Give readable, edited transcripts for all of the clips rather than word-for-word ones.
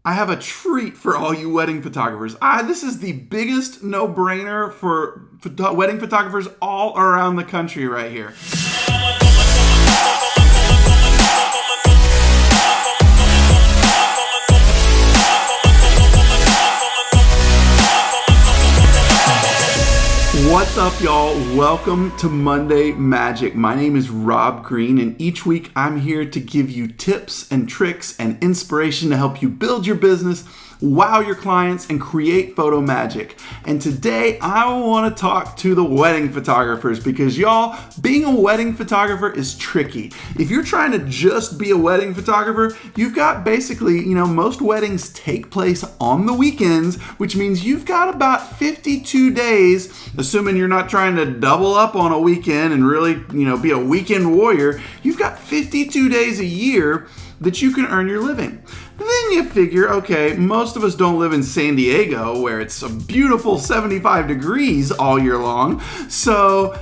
I have a treat for all you wedding photographers. This is the biggest no-brainer for wedding photographers all around the country right here. What's up, y'all? Welcome to Monday Magic. My name is Rob Green, and each week I'm here to give you tips and tricks and inspiration to help you build your business, wow your clients, and create photo magic. And today I want to talk to the wedding photographers because, y'all, being a wedding photographer is tricky. If you're trying to just be a wedding photographer, you've got basically, most weddings take place on the weekends, which means you've got about 52 days, assuming you're not trying to double up on a weekend and really, be a weekend warrior. You've got 52 days a year that you can earn your living. Then you figure, okay, most of us don't live in San Diego where it's a beautiful 75 degrees all year long. So,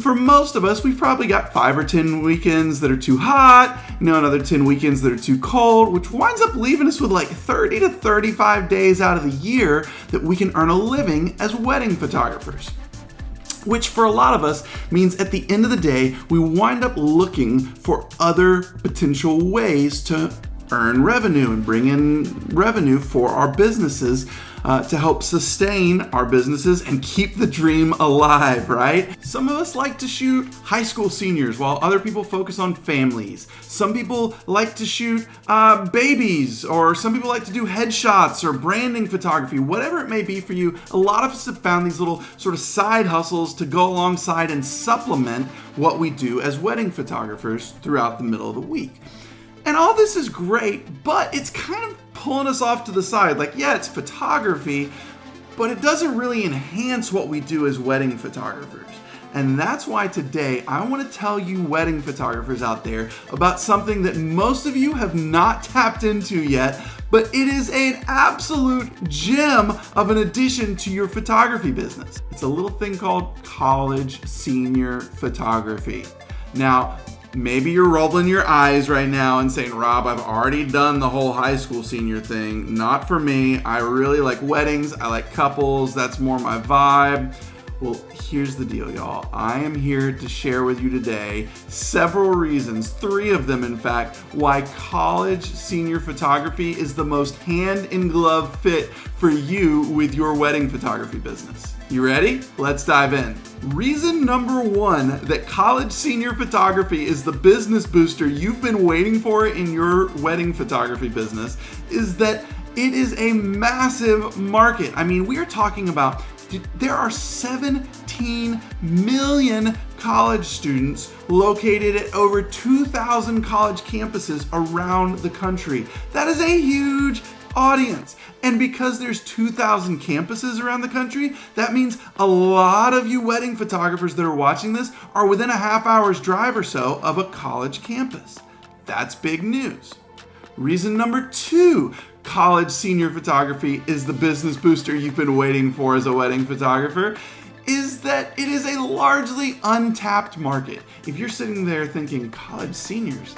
for most of us, we've probably got 5 or 10 weekends that are too hot, another 10 weekends that are too cold, which winds up leaving us with like 30 to 35 days out of the year that we can earn a living as wedding photographers. Which for a lot of us means at the end of the day, we wind up looking for other potential ways to earn revenue and bring in revenue for our businesses to help sustain our businesses and keep the dream alive, right? Some of us like to shoot high school seniors while other people focus on families. Some people like to shoot babies, or some people like to do headshots or branding photography, whatever it may be for you. A lot of us have found these little sort of side hustles to go alongside and supplement what we do as wedding photographers throughout the middle of the week. And all this is great, but it's kind of pulling us off to the side. Like, yeah, it's photography, but it doesn't really enhance what we do as wedding photographers. And that's why today I want to tell you wedding photographers out there about something that most of you have not tapped into yet, but it is an absolute gem of an addition to your photography business. It's a little thing called college senior photography. Now, maybe you're rolling your eyes right now and saying, Rob, I've already done the whole high school senior thing. Not for me. I really like weddings. I like couples. That's more my vibe. Well, here's the deal, y'all. I am here to share with you today several reasons, 3 of them in fact, why college senior photography is the most hand-in-glove fit for you with your wedding photography business. You ready? Let's dive in. Reason number 1 that college senior photography is the business booster you've been waiting for in your wedding photography business is that it is a massive market. I mean, we are talking about there are 17 million college students located at over 2,000 college campuses around the country. That is a huge audience. And because there's 2,000 campuses around the country, that means a lot of you wedding photographers that are watching this are within a half hour's drive or so of a college campus. That's big news. Reason number 2, college senior photography is the business booster you've been waiting for as a wedding photographer, is that it is a largely untapped market. If you're sitting there thinking, college seniors,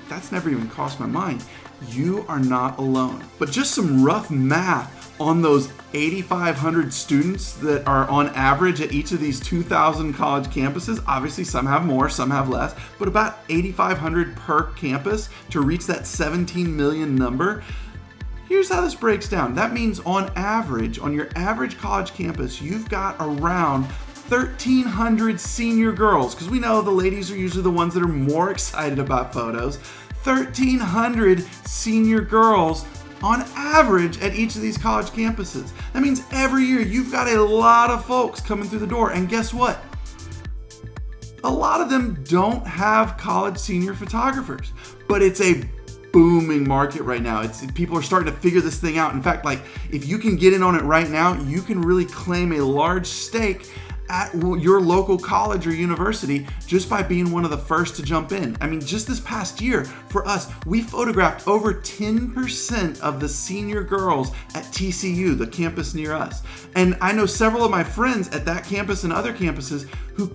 that's never even crossed my mind, you are not alone. But just some rough math on those 8,500 students that are on average at each of these 2,000 college campuses. Obviously, some have more, some have less, but about 8,500 per campus to reach that 17 million number. Here's how this breaks down. That means on average, on your average college campus, you've got around 1,300 senior girls, because we know the ladies are usually the ones that are more excited about photos. 1,300 senior girls on average at each of these college campuses. That means every year you've got a lot of folks coming through the door. And guess what? A lot of them don't have college senior photographers, but it's a booming market right now. People are starting to figure this thing out. In fact, if you can get in on it right now, you can really claim a large stake at your local college or university just by being one of the first to jump in. I mean, just this past year for us, we photographed over 10% of the senior girls at TCU, the campus near us. And I know several of my friends at that campus and other campuses who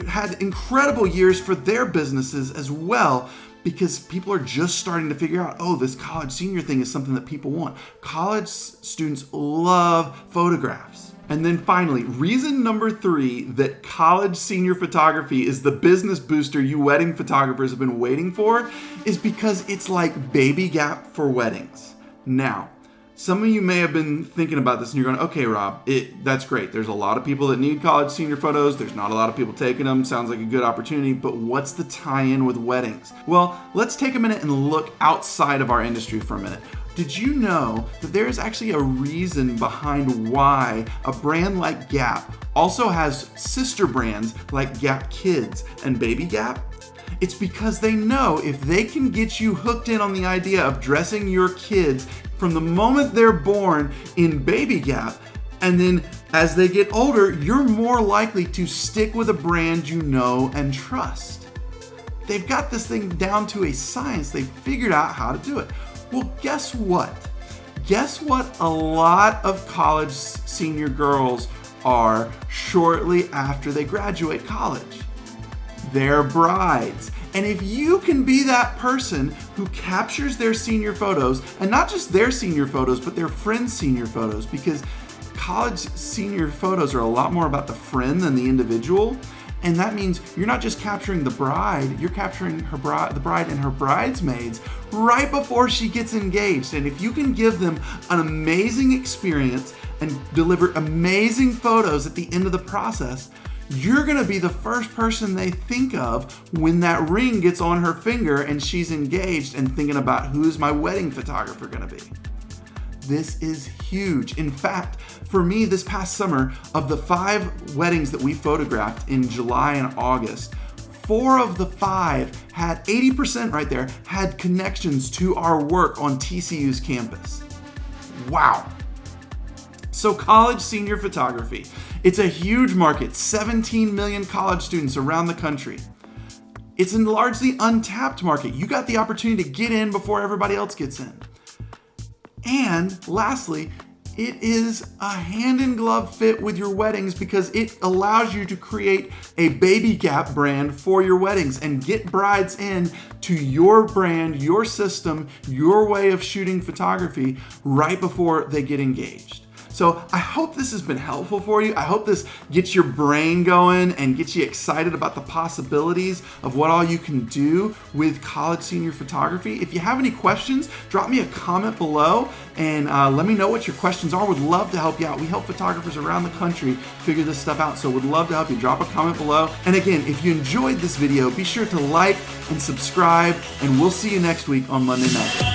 had incredible years for their businesses as well because people are just starting to figure out, oh, this college senior thing is something that people want. College students love photographs. And then finally, reason number 3 that college senior photography is the business booster you wedding photographers have been waiting for is because it's like Baby Gap for weddings. Now, some of you may have been thinking about this and you're going, okay, Rob, that's great. There's a lot of people that need college senior photos. There's not a lot of people taking them. Sounds like a good opportunity, but what's the tie-in with weddings? Well, let's take a minute and look outside of our industry for a minute. Did you know that there is actually a reason behind why a brand like Gap also has sister brands like Gap Kids and Baby Gap? It's because they know if they can get you hooked in on the idea of dressing your kids from the moment they're born in Baby Gap, and then as they get older, you're more likely to stick with a brand you know and trust. They've got this thing down to a science. They figured out how to do it. Well, guess what? Guess what a lot of college senior girls are shortly after they graduate college? They're brides. And if you can be that person who captures their senior photos, and not just their senior photos, but their friends' senior photos, because college senior photos are a lot more about the friend than the individual. And that means you're not just capturing the bride, you're capturing the bride and her bridesmaids right before she gets engaged. And if you can give them an amazing experience and deliver amazing photos at the end of the process, you're gonna be the first person they think of when that ring gets on her finger and she's engaged and thinking about who's my wedding photographer gonna be. This is huge. In fact, for me this past summer, of the 5 weddings that we photographed in July and August, 4 of the 5 had 80% right there, had connections to our work on TCU's campus. Wow. So college senior photography, it's a huge market, 17 million college students around the country. It's a largely untapped market. You got the opportunity to get in before everybody else gets in. And lastly, it is a hand-in-glove fit with your weddings because it allows you to create a Baby Gap brand for your weddings and get brides in to your brand, your system, your way of shooting photography right before they get engaged. So I hope this has been helpful for you. I hope this gets your brain going and gets you excited about the possibilities of what all you can do with college senior photography. If you have any questions, drop me a comment below and let me know what your questions are. Would love to help you out. We help photographers around the country figure this stuff out, so would love to help you. Drop a comment below. And again, if you enjoyed this video, be sure to like and subscribe, and we'll see you next week on Monday Magic.